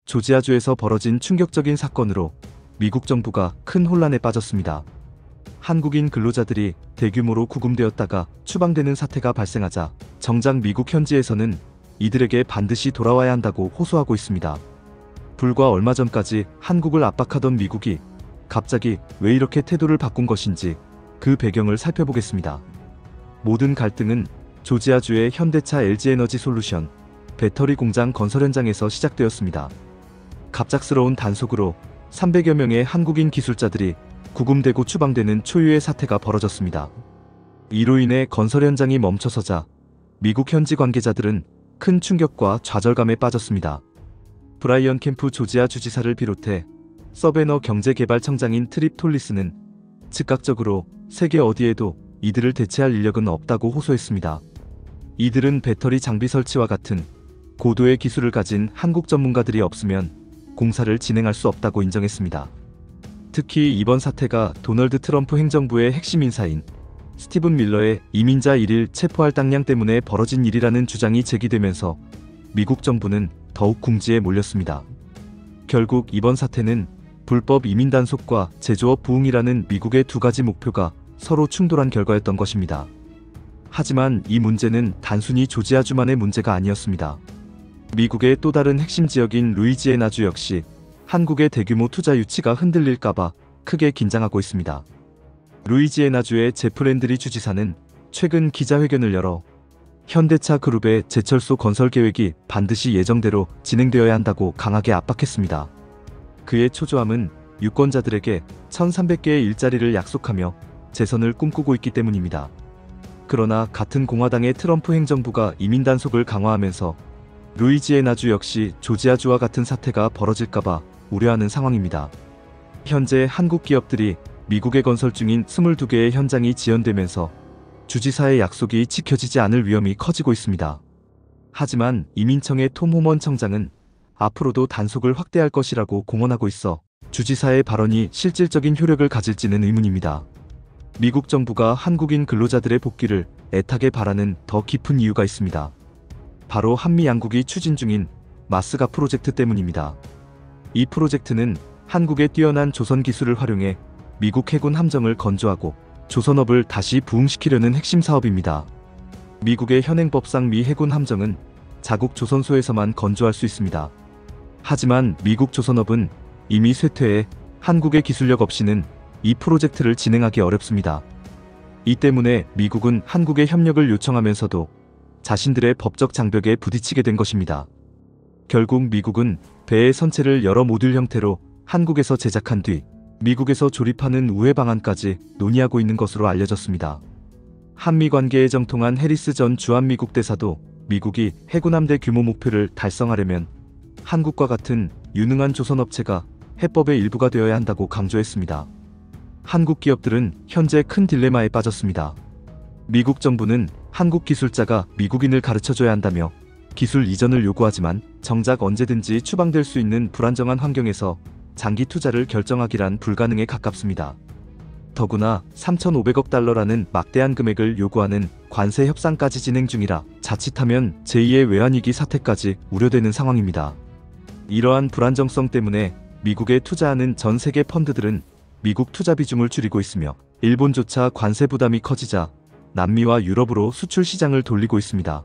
조지아주에서 벌어진 충격적인 사건으로 미국 정부가 큰 혼란에 빠졌습니다. 한국인 근로자들이 대규모로 구금되었다가 추방되는 사태가 발생하자 정작 미국 현지에서는 이들에게 반드시 돌아와야 한다고 호소하고 있습니다. 불과 얼마 전까지 한국을 압박하던 미국이 갑자기 왜 이렇게 태도를 바꾼 것인지 그 배경을 살펴보겠습니다. 모든 갈등은 조지아주의 현대차 LG에너지솔루션 배터리 공장 건설 현장에서 시작되었습니다. 갑작스러운 단속으로 300여 명의 한국인 기술자들이 구금되고 추방되는 초유의 사태가 벌어졌습니다. 이로 인해 건설 현장이 멈춰서자 미국 현지 관계자들은 큰 충격과 좌절감에 빠졌습니다. 브라이언 캠프 조지아 주지사를 비롯해 서베너 경제개발청장인 트립 톨리스는 즉각적으로 세계 어디에도 이들을 대체할 인력은 없다고 호소했습니다. 이들은 배터리 장비 설치와 같은 고도의 기술을 가진 한국 전문가들이 없으면 공사를 진행할 수 없다고 인정했습니다. 특히 이번 사태가 도널드 트럼프 행정부의 핵심 인사인 스티븐 밀러의 이민자 1일 체포할당량 때문에 벌어진 일이라는 주장이 제기되면서 미국 정부는 더욱 궁지에 몰렸습니다. 결국 이번 사태는 불법 이민 단속과 제조업 부흥이라는 미국의 두 가지 목표가 서로 충돌한 결과였던 것입니다. 하지만 이 문제는 단순히 조지아주만의 문제가 아니었습니다. 미국의 또 다른 핵심 지역인 루이지애나주 역시 한국의 대규모 투자 유치가 흔들릴까봐 크게 긴장하고 있습니다. 루이지애나주의 제프 랜드리 주지사는 최근 기자회견을 열어 현대차 그룹의 제철소 건설 계획이 반드시 예정대로 진행되어야 한다고 강하게 압박했습니다. 그의 초조함은 유권자들에게 1,300개의 일자리를 약속하며 재선을 꿈꾸고 있기 때문입니다. 그러나 같은 공화당의 트럼프 행정부가 이민 단속을 강화하면서 루이지애나주 역시 조지아주와 같은 사태가 벌어질까봐 우려하는 상황입니다. 현재 한국 기업들이 미국에 건설 중인 22개의 현장이 지연되면서 주지사의 약속이 지켜지지 않을 위험이 커지고 있습니다. 하지만 이민청의 톰 호먼 청장은 앞으로도 단속을 확대할 것이라고 공언하고 있어 주지사의 발언이 실질적인 효력을 가질지는 의문입니다. 미국 정부가 한국인 근로자들의 복귀를 애타게 바라는 더 깊은 이유가 있습니다. 바로 한미 양국이 추진 중인 마스가 프로젝트 때문입니다. 이 프로젝트는 한국의 뛰어난 조선 기술을 활용해 미국 해군 함정을 건조하고 조선업을 다시 부흥시키려는 핵심 사업입니다. 미국의 현행법상 미 해군 함정은 자국 조선소에서만 건조할 수 있습니다. 하지만 미국 조선업은 이미 쇠퇴해 한국의 기술력 없이는 이 프로젝트를 진행하기 어렵습니다. 이 때문에 미국은 한국의 협력을 요청하면서도 자신들의 법적 장벽에 부딪히게 된 것입니다. 결국 미국은 배의 선체를 여러 모듈 형태로 한국에서 제작한 뒤 미국에서 조립하는 우회 방안까지 논의하고 있는 것으로 알려졌습니다. 한미 관계에 정통한 해리스 전 주한미국 대사도 미국이 해군함대 규모 목표를 달성하려면 한국과 같은 유능한 조선업체가 해법의 일부가 되어야 한다고 강조했습니다. 한국 기업들은 현재 큰 딜레마에 빠졌습니다. 미국 정부는 한국 기술자가 미국인을 가르쳐줘야 한다며 기술 이전을 요구하지만 정작 언제든지 추방될 수 있는 불안정한 환경에서 장기 투자를 결정하기란 불가능에 가깝습니다. 더구나 3,500억 달러라는 막대한 금액을 요구하는 관세 협상까지 진행 중이라 자칫하면 제2의 외환위기 사태까지 우려되는 상황입니다. 이러한 불안정성 때문에 미국에 투자하는 전 세계 펀드들은 미국 투자 비중을 줄이고 있으며 일본조차 관세 부담이 커지자 남미와 유럽으로 수출 시장을 돌리고 있습니다.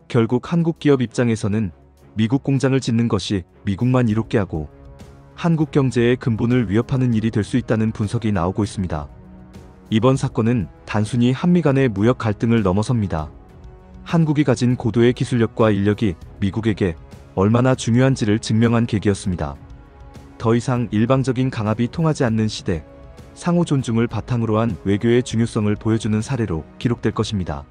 결국 한국 기업 입장에서는 미국 공장을 짓는 것이 미국만 이롭게 하고 한국 경제의 근본을 위협하는 일이 될 수 있다는 분석이 나오고 있습니다. 이번 사건은 단순히 한미 간의 무역 갈등을 넘어섭니다. 한국이 가진 고도의 기술력과 인력이 미국에게 얼마나 중요한지를 증명한 계기였습니다. 더 이상 일방적인 강압이 통하지 않는 시대, 상호 존중을 바탕으로 한 외교의 중요성을 보여주는 사례로 기록될 것입니다.